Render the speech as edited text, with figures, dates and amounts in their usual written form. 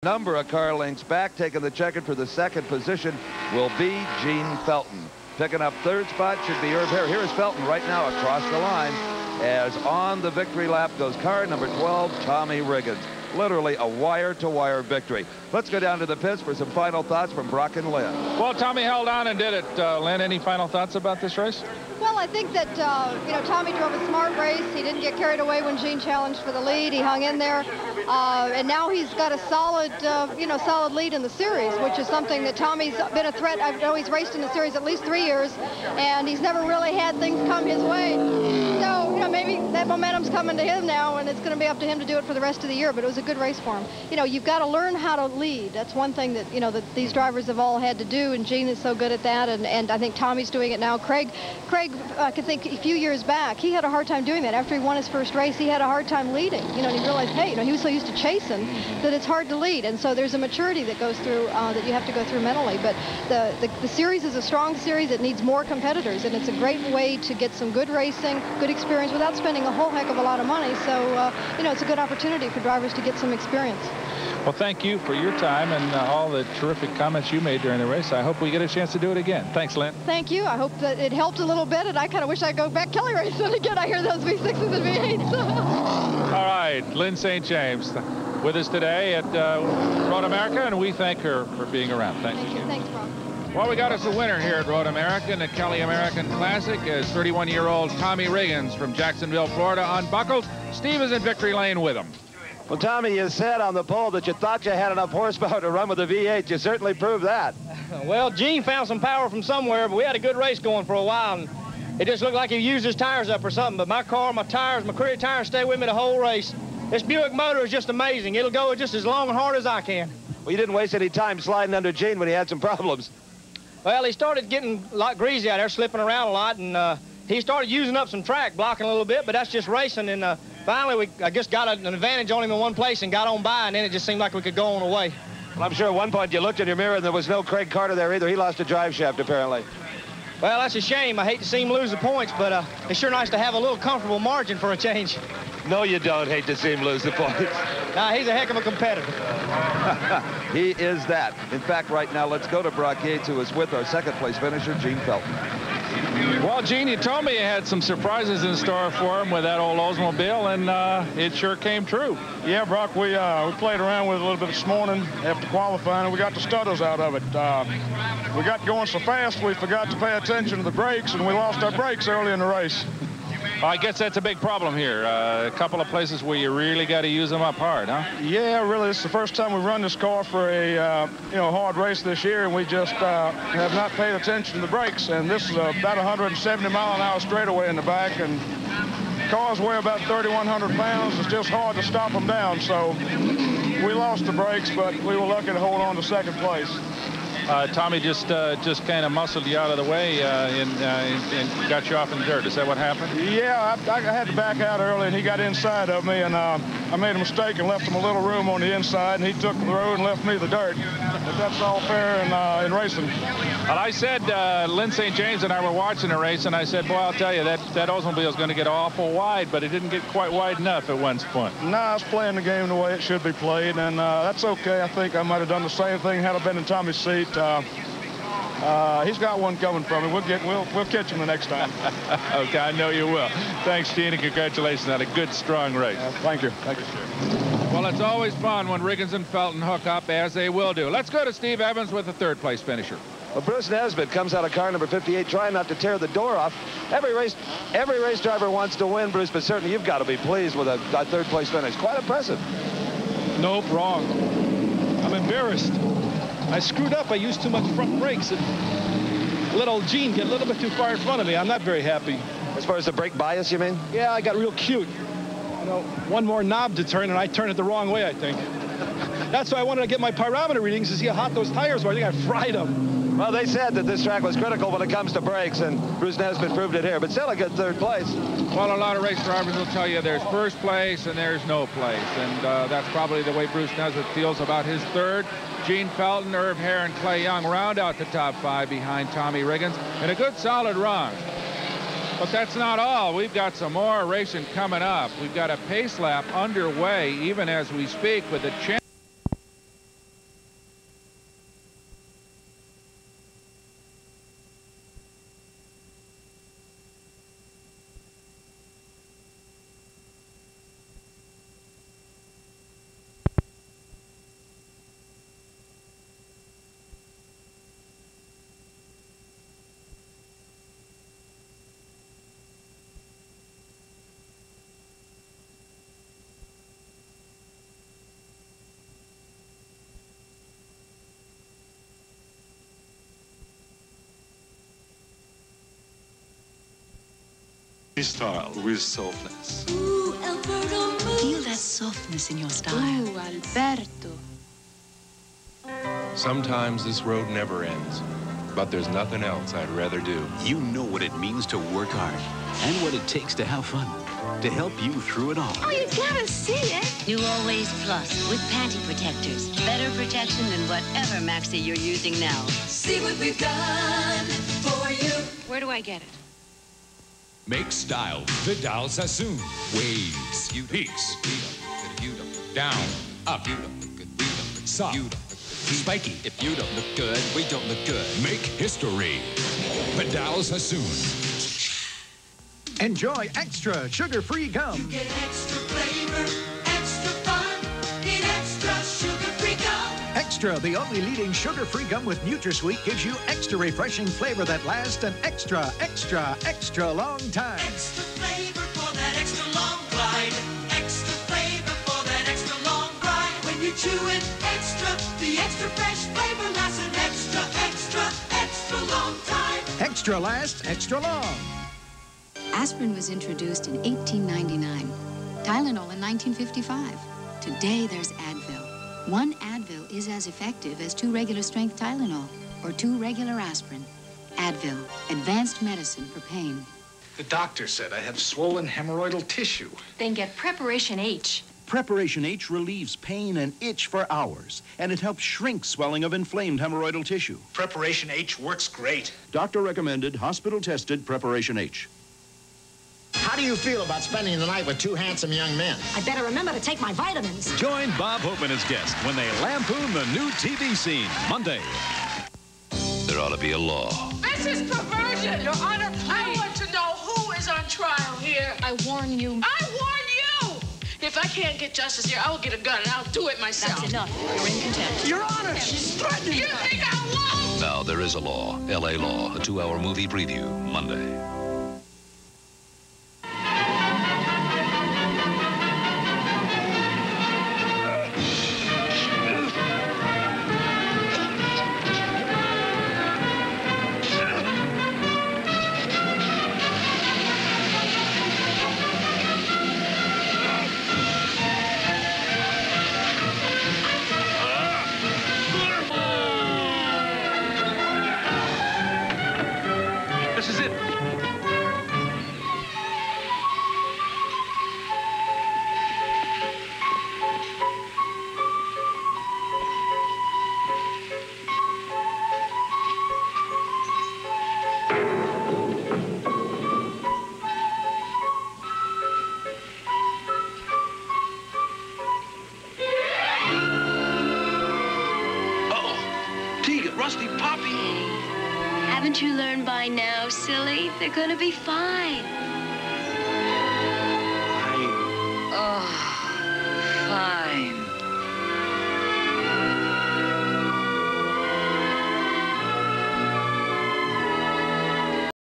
Number of car lengths back, taking the checkered for the second position will be Gene Felton. Picking up third spot should be Herb Hare. Here is Felton right now across the line as on the victory lap goes car number 12, Tommy Riggins. Literally a wire-to-wire victory. Let's go down to the pits for some final thoughts from Brock and Lynn. Well, Tommy held on and did it. Lynn, any final thoughts about this race? Well, I think that, Tommy drove a smart race. He didn't get carried away when Gene challenged for the lead. He hung in there. And now he's got a solid, solid lead in the series, which is something that Tommy's been a threat. I know he's raced in the series at least 3 years, and he's never really had things come his way. So, maybe that momentum's coming to him now, and it's going to be up to him to do it for the rest of the year. But it was a good race for him. You've got to learn how to lead. That's one thing that, that these drivers have all had to do, and Gene is so good at that, and I think Tommy's doing it now. Craig, I can think a few years back, he had a hard time doing that. After he won his first race, he had a hard time leading. And he realized, hey, he was so used to chasing that it's hard to lead. And so there's a maturity that goes through, that you have to go through mentally. But the series is a strong series. It needs more competitors, and it's a great way to get some good racing, good experience without spending a whole heck of a lot of money. So, it's a good opportunity for drivers to get some experience. Well, thank you for your time and all the terrific comments you made during the race. I hope we get a chance to do it again. Thanks, Lynn. Thank you. I hope that it helped a little bit, and I kind of wish I'd go back Kelly racing again. I hear those V6s and V8s. All right, Lynn St. James with us today at Road America, and we thank her for being around. Thanks. Thank you. Thanks, Brock. Well, we got us a winner here at Road America in the Kelly American Classic as 31-year-old Tommy Riggins from Jacksonville, Florida, unbuckled. Steve is in victory lane with him. Well, Tommy, you said on the pole that you thought you had enough horsepower to run with the V8. You certainly proved that. Well, Gene found some power from somewhere, but we had a good race going for a while, and it just looked like he used his tires up or something. But my car, my tires, my career tires stay with me the whole race. This Buick motor is just amazing. It'll go just as long and hard as I can. Well, you didn't waste any time sliding under Gene when he had some problems. Well, he started getting a lot greasy out there, slipping around a lot, and he started using up some track, blocking a little bit, but that's just racing. And finally, I just got an advantage on him in one place and got on by, and then it just seemed like we could go on away. Well, I'm sure at one point you looked in your mirror and there was no Craig Carter there either. He lost a drive shaft, apparently. Well, that's a shame. I hate to see him lose the points, but it's sure nice to have a little comfortable margin for a change. No, you don't hate to see him lose the points. Nah, he's a heck of a competitor. He is that. In fact, right now, let's go to Brock Yates, who is with our second-place finisher, Gene Felton. Well, Gene, you told me you had some surprises in store for him with that old Oldsmobile, and it sure came true. Yeah, Brock, we played around with it a little bit this morning after qualifying, and we got the stutters out of it. We got going so fast, we forgot to pay attention to the brakes, and we lost our brakes early in the race. Well, I guess that's a big problem here. A couple of places where you really got to use them up hard, huh? Yeah, really, it's the first time we've run this car for a hard race this year, and we just have not paid attention to the brakes. And this is about 170-mile-an-hour straightaway in the back, and cars weigh about 3,100 pounds. It's just hard to stop them down. So we lost the brakes, but we were lucky to hold on to second place. Tommy just kind of muscled you out of the way and got you off in the dirt. Is that what happened? Yeah, I had to back out early, and he got inside of me, and I made a mistake and left him a little room on the inside, and he took the road and left me the dirt. But that's all fair in racing. Well, I said, Lynn St. James and I were watching the race, and I said, boy, I'll tell you, that Oldsmobile is going to get awful wide, but it didn't get quite wide enough at one point. No, I was playing the game the way it should be played, and that's okay. I think I might have done the same thing had I been in Tommy's seat. He's got one coming from him. We'll catch him the next time. Okay, I know you will. Thanks, Gene, and congratulations on a good, strong race. Thank you. Thank you, sir. Well, it's always fun when Riggins and Felton hook up, as they will do. Let's go to Steve Evans with the third-place finisher. Well, Bruce Nesbitt comes out of car number 58, trying not to tear the door off. Every race driver wants to win, Bruce, but certainly you've got to be pleased with a third-place finish. Quite impressive. Nope, wrong. I'm embarrassed. I screwed up. I used too much front brakes and let old Gene get a little bit too far in front of me. I'm not very happy. As far as the brake bias, you mean? Yeah, I got real cute. One more knob to turn, and I turned it the wrong way, I think. That's why I wanted to get my pyrometer readings to see how hot those tires were. I think I fried them. Well, they said that this track was critical when it comes to brakes, and Bruce Nesbitt proved it here, but still a good third place. Well, a lot of race drivers will tell you there's first place and there's no place, and that's probably the way Bruce Nesbitt feels about his third. Gene Felton, Herb Hare, and Clay Young round out the top five behind Tommy Riggins in a good, solid run. But that's not all. We've got some more racing coming up. We've got a pace lap underway even as we speak with the champ. Style with softness. Ooh, Alberto moves. Feel that softness in your style. Ooh, Alberto. Sometimes this road never ends, but there's nothing else I'd rather do. You know what it means to work hard and what it takes to have fun, to help you through it all. Oh, you gotta see it. New Always Plus with panty protectors. Better protection than whatever Maxi you're using now. See what we've done for you. Where do I get it? Make style. Vidal Sassoon. Waves. Peaks. Down. Up. Soft. Spiky. If you don't look good, we don't look good. Make history. Vidal Sassoon. Enjoy extra sugar-free gum. You get extra flavor, extra fun in extra sugar-free gum. Extra, the only leading sugar-free gum with NutraSweet, gives you extra refreshing flavor that lasts an extra, extra, extra long time. Extra flavor for that extra long glide. Extra flavor for that extra long ride. When you chew it extra, the extra fresh flavor lasts an extra, extra, extra long time. Extra lasts extra long. Aspirin was introduced in 1899. Tylenol in 1955. Today there's Advil. One Advil is as effective as 2 regular strength Tylenol or 2 regular aspirin. Advil, advanced medicine for pain. The doctor said I have swollen hemorrhoidal tissue. Then get Preparation H. Preparation H relieves pain and itch for hours, and it helps shrink swelling of inflamed hemorrhoidal tissue. Preparation H works great. Doctor recommended, hospital tested Preparation H. How do you feel about spending the night with 2 handsome young men? I better remember to take my vitamins. Join Bob Hope and his guest when they lampoon the new TV scene Monday. There ought to be a law. This is perversion, Your Honor. I want to know who is on trial here. I warn you. I warn you! If I can't get justice here, I will get a gun and I'll do it myself. That's enough. You're in contempt. Your Honor, she's threatening me. You think I won't? Now there is a law. L.A. Law. A 2-hour movie preview Monday. This is it. Rusty Poppy. Haven't you learned by now, silly? They're gonna be fine.